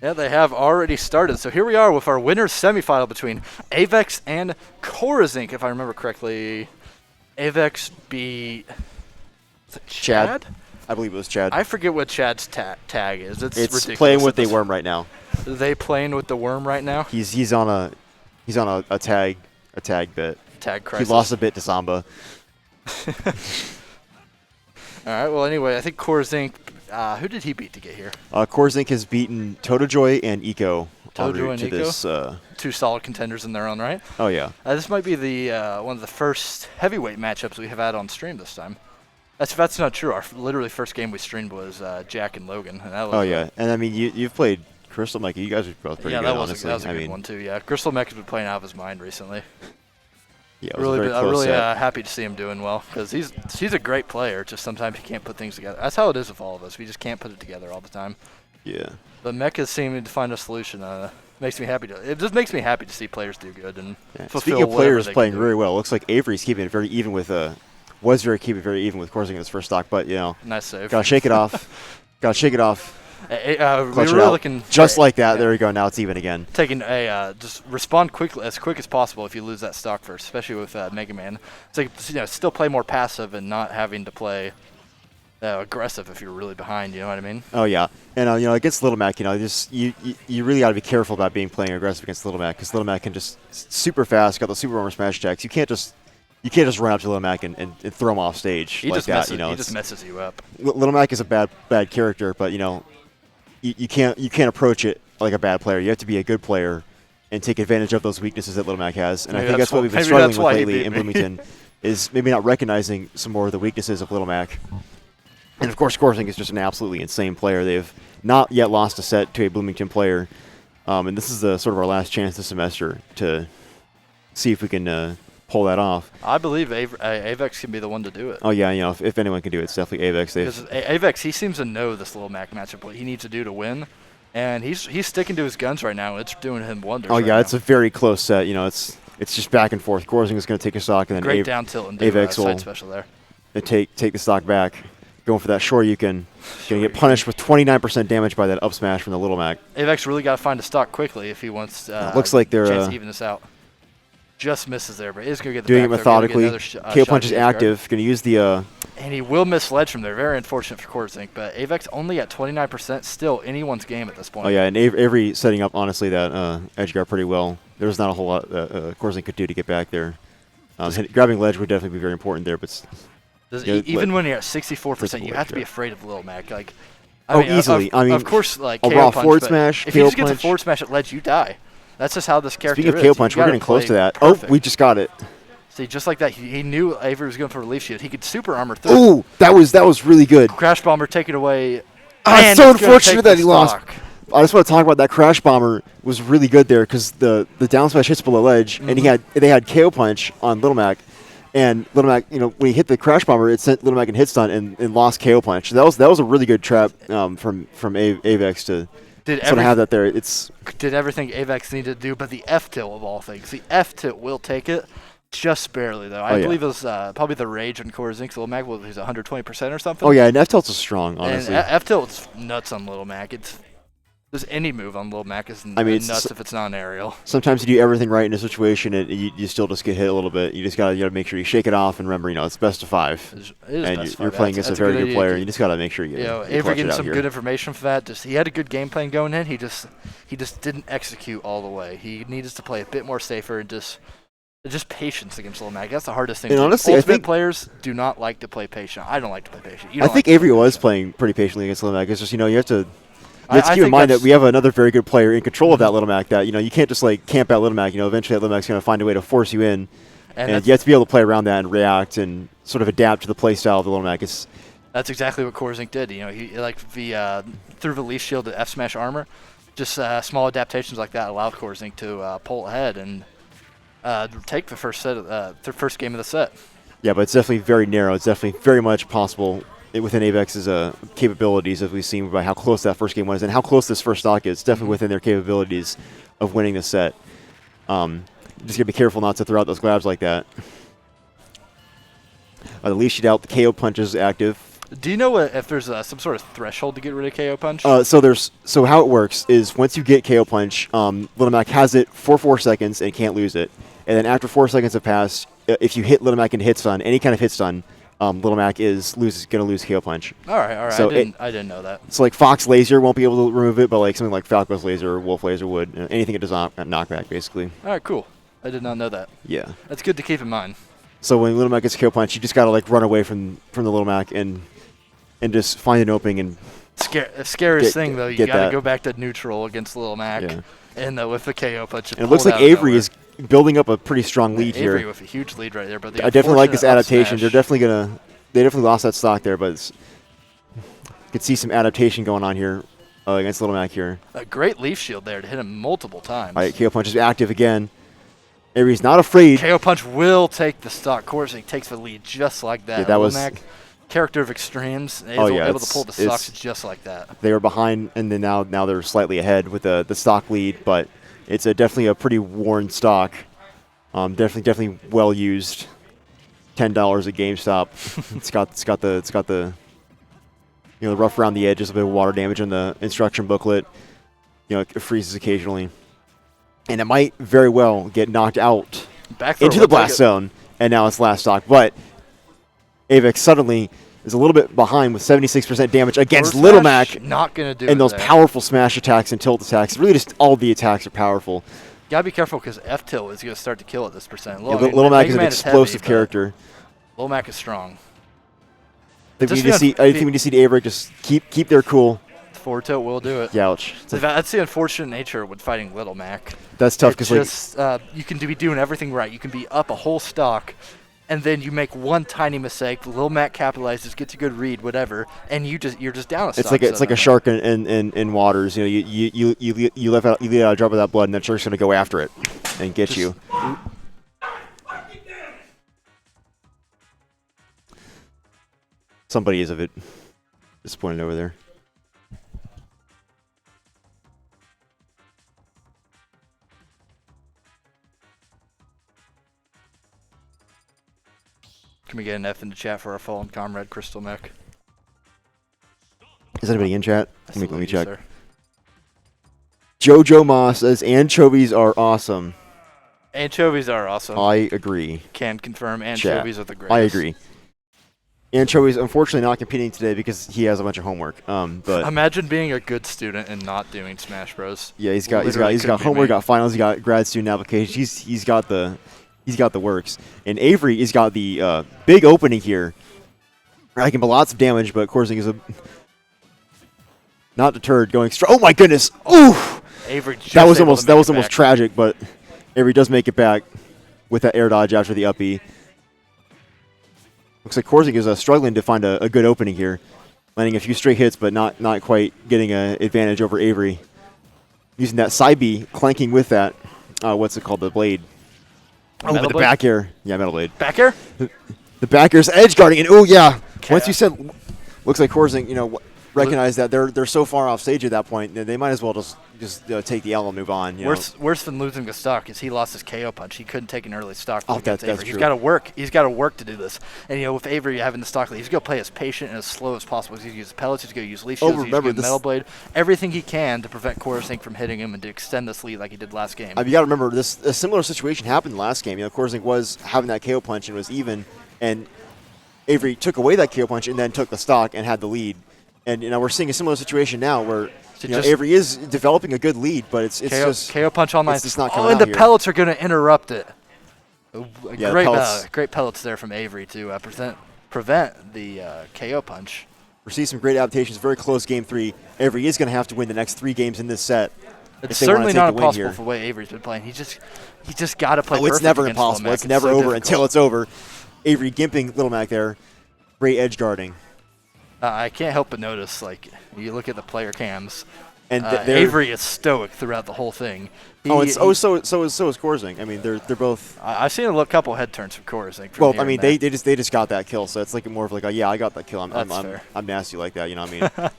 Yeah, they have already started. So here we are with our winners semifinal between Avex and Corezink, if I remember correctly. Avex beat Chad? I believe it was Chad. I forget what Chad's tag is. It's ridiculous. Playing with the worm right now. Are they playing with the worm right now? He's on a tag bit. Tag crisis. He lost a bit to Samba. All right. Well, anyway, I think Corezink. Who did he beat to get here? Corezink has beaten Totojoy and Eco. Totojoy and Eco? This, two solid contenders in their own right. Oh yeah. This might be the one of the first heavyweight matchups we have had on stream this time. That's not true. Our literally first game we streamed was Jack and Logan. And that was and I mean you've played Crystal Mech. You guys are both pretty good, honestly. That was a good one too. Yeah, Crystal Mech has been playing out of his mind recently. Yeah, I'm really happy to see him doing well because he's a great player. Just sometimes he can't put things together. That's how it is with all of us. We just can't put it together all the time. Yeah. But Mech is seeming to find a solution. Makes me happy it just makes me happy to see players do good and fulfill. Speaking of players playing very well, it looks like Avery's keeping it very even with keeping it very even with Corezink in his first stock, but nice save. Gotta shake it off. We were really looking just like that. Yeah. There we go. Now it's even again. Taking just respond as quick as possible if you lose that stock first, especially with Mega Man. It's like still play more passive and not having to play aggressive if you're really behind. You know what I mean? Oh yeah, and against Little Mac, you really got to be careful about playing aggressive against Little Mac because Little Mac can just super fast, got the super armor smash attacks. You can't just run up to Little Mac and throw him off stage he like just that. He just messes you up. Little Mac is a bad character, but you can't approach it like a bad player. You have to be a good player and take advantage of those weaknesses that Little Mac has. And I think that's what we've been struggling with lately in Bloomington is maybe not recognizing some more of the weaknesses of Little Mac. And of course, Corezink is just an absolutely insane player. They've not yet lost a set to a Bloomington player, and this is sort of our last chance this semester to see if we can pull that off. I believe Avex can be the one to do it. Oh yeah, if anyone can do it, it's definitely Avex. Because Avex, he seems to know this Little Mac matchup, what he needs to do to win, and he's sticking to his guns right now. It's doing him wonders. Oh yeah, it's a very close set. It's just back and forth. Corezink is going to take a stock, and then great down tilt and do Avex side special there. Take the stock back. Going for that Shoryuken. Going to get punished with 29% damage by that up smash from the Little Mac. Avex really got to find a stock quickly if he wants looks like they're chance to even this out. Just misses there, but he's going to get the doing back it methodically. KO punch is active. active. Going to use the and he will miss ledge from there. Very unfortunate for Corezink, but Avex only at 29%. Still anyone's game at this point. Oh yeah, and Avery setting up honestly that edge guard pretty well. There's not a whole lot that Corezink could do to get back there. Grabbing ledge would definitely be very important there, but. Even when you're at 64%, you have to be afraid of Little Mac. Easily. Of course, like a KO raw punch, forward smash. If you just get the forward smash at ledge, you die. That's just how this character is. Speaking of KO punch, we're getting close to that. Perfect. Oh, we just got it. See, just like that, he knew Avery was going for relief shield. He could super armor through. Ooh, that was really good. Crash bomber, take it away. It's so unfortunate that he lost. I just want to talk about that crash bomber was really good there because the down smash hits below ledge, and they had KO punch on Little Mac. And Little Mac, when he hit the crash bomber, it sent Little Mac in hit stun and lost KO punch. So that was a really good trap from Avex to sort of have that there. Did everything Avex needed to do, but the F tilt of all things. The F tilt will take it just barely though. I believe it was probably the rage on Corezink's Little Mac was 120% or something. Oh yeah, and F tilt's strong, honestly. And F tilt's nuts on Little Mac. There's any move on Little Mac is nuts if it's not an aerial. Sometimes you do everything right in a situation and you still just get hit a little bit. You just gotta make sure you shake it off and remember, it's best of 5. You're playing against a very good player. You just gotta make sure you get Avery getting some good information for that. He had a good game plan going in. He just didn't execute all the way. He needs to play a bit more safer and just patience against Little Mac. That's the hardest thing. And honestly, I think players do not like to play patient. I don't like to play patient. I think Avery was playing pretty patiently against Little Mac. It's just you have to. You have to keep in mind that we have another very good player in control of that Little Mac. That you can't just camp out Little Mac. Eventually that Little Mac's going to find a way to force you in, and you have to be able to play around that and react and sort of adapt to the play style of the Little Mac. That's exactly what Corezink did. He through the leaf shield to F smash armor, just small adaptations like that allowed Corezink to pull ahead and take the first game of the set. Yeah, but it's definitely very narrow. It's definitely very much possible within Avex's capabilities, as we've seen by how close that first game was and how close this first stock is. It's definitely within their capabilities of winning the set. Just got to be careful not to throw out those grabs like that. The leash sheet out, the KO punch is active. Do you know if there's some sort of threshold to get rid of KO Punch? So how it works is once you get KO Punch, Little Mac has it for 4 seconds and can't lose it. And then after 4 seconds have passed, if you hit Little Mac into hit stun, any kind of hit stun, Little Mac is going to lose KO Punch. All right. So I didn't know that. So like Fox Laser won't be able to remove it, but like something like Falco's Laser or Wolf Laser would. Anything that does not knockback, basically. All right, cool. I did not know that. Yeah. That's good to keep in mind. So when Little Mac gets KO Punch, you just got to like run away from the Little Mac and just find an opening and. Scariest thing though, you got to go back to neutral against Little Mac, and with the KO Punch. And it looks like Avery is building up a pretty strong lead here. Avery with a huge lead right there, but I definitely like this adaptation. They definitely lost that stock there, but you could see some adaptation going on here against Little Mac here. A great leaf shield there to hit him multiple times. All right, KO Punch is active again. Avery's not afraid. KO Punch will take the stock. Corezink takes the lead just like that. Yeah, that was Mac, character of extremes, able to pull the stocks just like that. They were behind, and then now they're slightly ahead with the stock lead, but it's definitely a pretty worn stock. Definitely well used. $10 at GameStop. it's got the the rough around the edges, a bit of water damage on the instruction booklet. It freezes occasionally. And it might very well get knocked out into the blast zone, and now it's last stock. But Avex suddenly is a little bit behind with 76% damage against Little Mac. Not going to do and those powerful smash attacks and tilt attacks. Really just all the attacks are powerful. Got to be careful because F-tilt is going to start to kill at this percent. Little Mac is an explosive character. Little Mac is strong. I think we need to see Avery just keep their cool. Forward tilt will do it. Ouch. That's the unfortunate nature with fighting Little Mac. That's tough because you can be doing everything right. You can be up a whole stock, and then you make one tiny mistake. Little Mac capitalizes, gets a good read, whatever, and you're just down a stock. It's like a shark in waters. You let out a drop of that blood, and that shark's gonna go after it and get you. Somebody is a bit disappointed over there. Can we get an F in the chat for our fallen comrade, Crystal Mech? Is anybody in chat? Let me check. Sir. Jojo Moss says anchovies are awesome. Anchovies are awesome. I agree. Can confirm anchovies are the greatest. I agree. Anchovies, unfortunately, not competing today because he has a bunch of homework. But imagine being a good student and not doing Smash Bros. Yeah, he's got homework, got finals, he got grad student applications. He's got the works. And Avery has got the big opening here. I can do lots of damage, but Corezink is not deterred, going straight. Oh my goodness! Ooh, Avery. That was almost tragic, but Avery does make it back with that air dodge after the up-E. Looks like Corezink is struggling to find a good opening here, landing a few straight hits, but not quite getting an advantage over Avery. Using that side B, clanking with that. What's it called? The blade. Metal the back air. Yeah, metal blade. Back air? The back air's edge guarding. And, oh, yeah. Once you said, looks like Corezink, recognize that they're so far off stage at that point, they might as well just take the L and move on. Worse than losing the stock is he lost his KO punch. He couldn't take an early stock. That's true. He's got to work. He's got to work to do this. And with Avery having the stock lead, he's going to play as patient and as slow as possible. He's going to use pellets. He's going to use leaf shields. He's going to use metal blade. Everything he can to prevent Corezink from hitting him and to extend this lead like he did last game. You got to remember a similar situation happened last game. Corezink was having that KO punch and was even, and Avery took away that KO punch and then took the stock and had the lead. And we're seeing a similar situation now where Avery is developing a good lead, but it's just KO punch online. It's just not coming out and the pellets are going to interrupt it. Yeah, great pellets there from Avery to prevent the KO punch. We're seeing some great adaptations. Very close game 3. Avery is going to have to win the next 3 games in this set. It's certainly not impossible for the way Avery's been playing. He just got to play. It's never impossible. It's never over until it's over. Avery gimping Little Mac there. Great edge guarding. I can't help but notice, you look at the player cams, and Avery is stoic throughout the whole thing. So is Corezink. I mean, they're both. I've seen a couple head turns from Corezink. Well, I mean, they just got that kill, so it's more of I got that kill. I'm nasty like that, you know what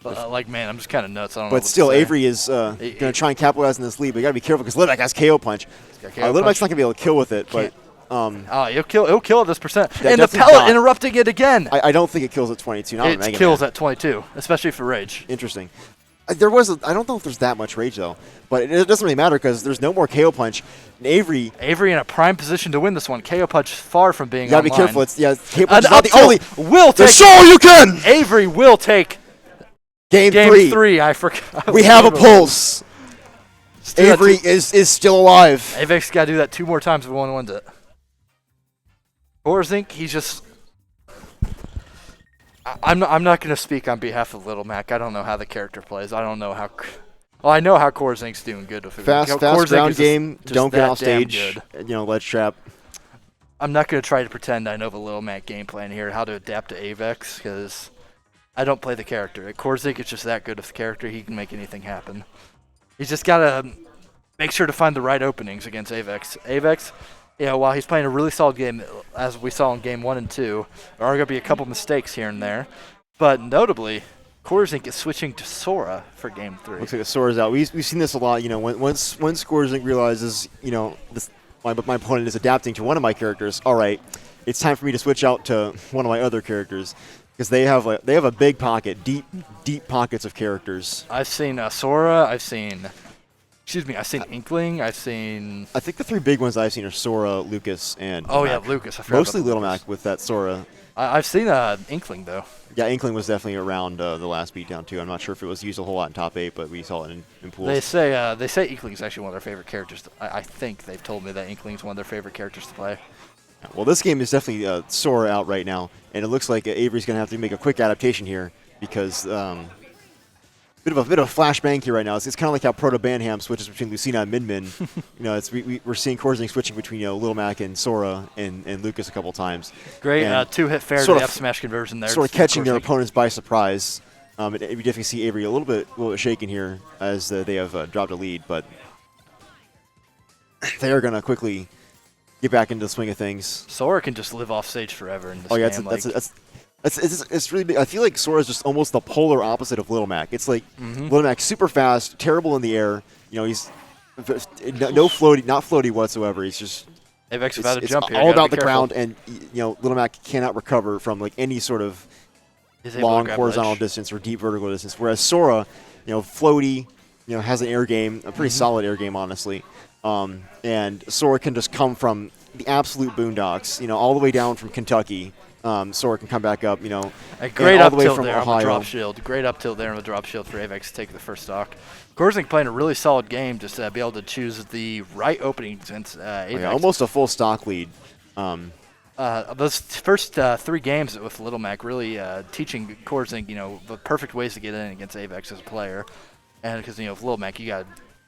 I mean? Man, I'm just kind of nuts. I don't know. But still, Avery is going to try and capitalize on this lead, but you got to be careful because Little Mac has KO punch. Little Mac's not going to be able to kill with it, but It'll kill at this percent. And the pellet interrupting it again. I don't think it kills at 22. Not it kills at 22, especially for rage. Interesting. I don't know if there's that much rage though, but it doesn't really matter because there's no more KO punch. And Avery in a prime position to win this one. KO punch far from being. You gotta online. be careful. KO punch is not the only. Will take. Show you can. Avery will take. Game 3. I forgot. We have a pulse. Avery is still alive. Avex got to do that 2 more times if one wins it. Corezink, he's just. I'm not going to speak on behalf of Little Mac. I don't know how the character plays. I don't know how. Well, I know how Corezink's doing good with it. Fast ground game. Don't get off stage. Ledge trap. I'm not going to try to pretend I know the Little Mac game plan here, how to adapt to Avex, because I don't play the character. Corezink is just that good of the character. He can make anything happen. He's just got to make sure to find the right openings against Avex. Avex, while he's playing a really solid game, as we saw in Game 1 and 2, there are going to be a couple mistakes here and there. But notably, Corezink is switching to Sora for Game 3. Looks like Sora's out. We've seen this a lot. Once Corezink realizes, my opponent is adapting to one of my characters, all right, it's time for me to switch out to one of my other characters. Because they have a big pocket, deep pockets of characters. I've seen Sora. I've seen Inkling. I think the 3 big ones I've seen are Sora, Lucas, and Lucas. I forgot mostly Little Mac with that Sora. I've seen Inkling though. Yeah, Inkling was definitely around the last Beatdown too. I'm not sure if it was used a whole lot in top 8, but we saw it in pools. They say Inkling is actually one of their favorite characters. I think they've told me that Inkling is one of their favorite characters to play. Well, this game is definitely Sora out right now, and it looks like Avery's going to have to make a quick adaptation here because bit of a flashbang here right now. It's kind of like how Proto Banham switches between Lucina and Min Min. We're seeing Corezink switching between Little Mac and Sora and Lucas a couple times. Great 2-hit fair to the F smash conversion there. Sort of catching their opponents by surprise. We definitely see Avery a little bit shaken here as they have dropped a lead, but they are going to quickly get back into the swing of things. Sora can just live off stage forever in this game. It's really big. I feel like Sora is just almost the polar opposite of Little Mac. It's like Little Mac super fast, terrible in the air. He's not floaty whatsoever. He's just Avex about to jump here. All about the ground, and Little Mac cannot recover from any sort of long horizontal distance or deep vertical distance. Whereas Sora, floaty, has an air game, a pretty solid air game, honestly. And Sora can just come from the absolute boondocks, all the way down from Kentucky. Sora can come back up, a great all up the way tilt from there Ohio. on the drop shield. Great up tilt there on the drop shield for Avex to take the first stock. Corezink playing a really solid game, just to be able to choose the right opening against Avex. Almost a full stock lead. Those first 3 games with Little Mac really teaching Corezink, the perfect ways to get in against Avex as a player. And because, with Little Mac, you got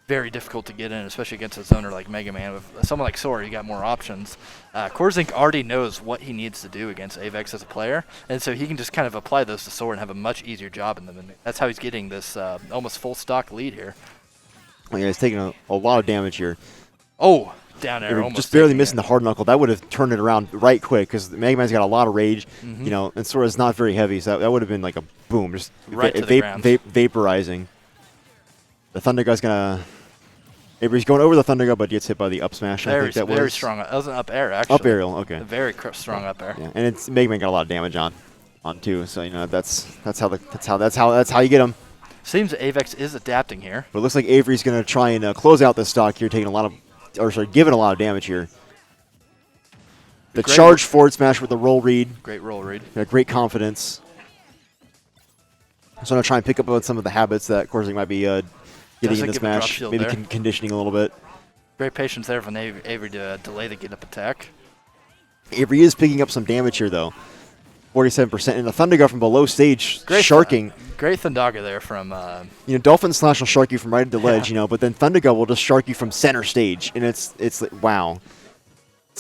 very difficult to get in, especially against a zoner like Mega Man. With someone like Sora, you got more options. Corezink already knows what he needs to do against Avex as a player, and so he can just kind of apply those to Sora and have a much easier job in them. And that's how he's getting this almost full stock lead here. Well, yeah, he's taking a lot of damage here. Oh, down air, almost just barely missing the hard knuckle. That would have turned it around right quick because Mega Man's got a lot of rage, and Sora's not very heavy, so that would have been like a boom, just right to the ground. Vaporizing. The Thunder Guy's gonna. Avery's going over the Thunder Guy, but gets hit by the up smash. I think that very was strong. That was an up air, actually. Up aerial, okay. A very strong up air. Yeah, and Mega Man got a lot of damage on too. So that's how you get him. Seems Avex is adapting here. But it looks like Avery's gonna try and close out this stock here, giving a lot of damage here. The charge forward smash with the roll read. Great roll read. Great confidence. So I'm gonna try and pick up on some of the habits that Corezink might be getting in this match. Maybe conditioning a little bit. Great patience there from Avery to delay the get-up attack. Avery is picking up some damage here, though. 47%. And the Thunder Guy from below stage, sharking. Great Thundaga there from... Dolphin Slash will shark you from right at the ledge, but then Thunder Guy will just shark you from center stage. And it's like, wow.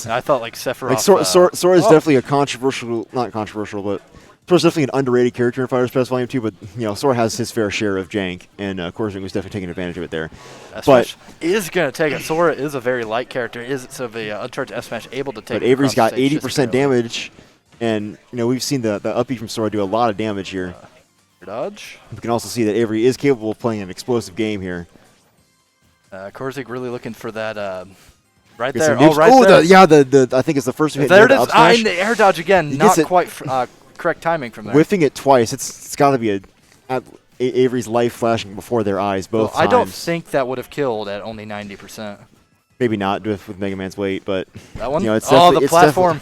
And I thought like Sephiroth... Like Sora is definitely a controversial... Not controversial, but... Sora's definitely an underrated character in Fighter Express Volume 2, but Sora has his fair share of jank, and Corezink was definitely taking advantage of it there. But is going to take it. Sora is a very light character. So the Uncharted S-Smash able to take it. But Avery's got 80% damage, and we've seen the uppie from Sora do a lot of damage here. Dodge. We can also see that Avery is capable of playing an explosive game here. Corezink really looking for that Right there. Oh, right there. I think it's the first hit. There it is. And the air dodge again. Not quite correct timing from there. Whiffing it twice. It's got to be Avery's life flashing before their eyes both times. I don't think that would have killed at only 90%. Maybe not with Mega Man's weight, but that one. It's the platform.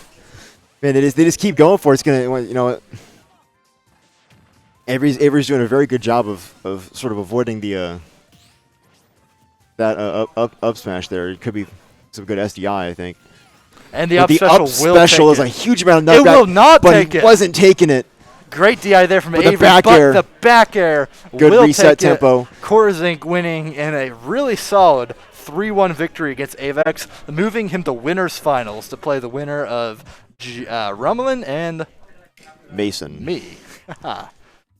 Man, they just keep going for it. It's gonna, Avery's doing a very good job of sort of avoiding the that up smash there. It could be some good SDI, I think. And the up special special is a huge amount of knockback. It will not take it. But he wasn't taking it. Great DI there from The Avery, back air. The back air good will reset take tempo. Corezink winning in a really solid 3-1 victory against Avex, moving him to winners finals to play the winner of Rummelin and Mason. Me.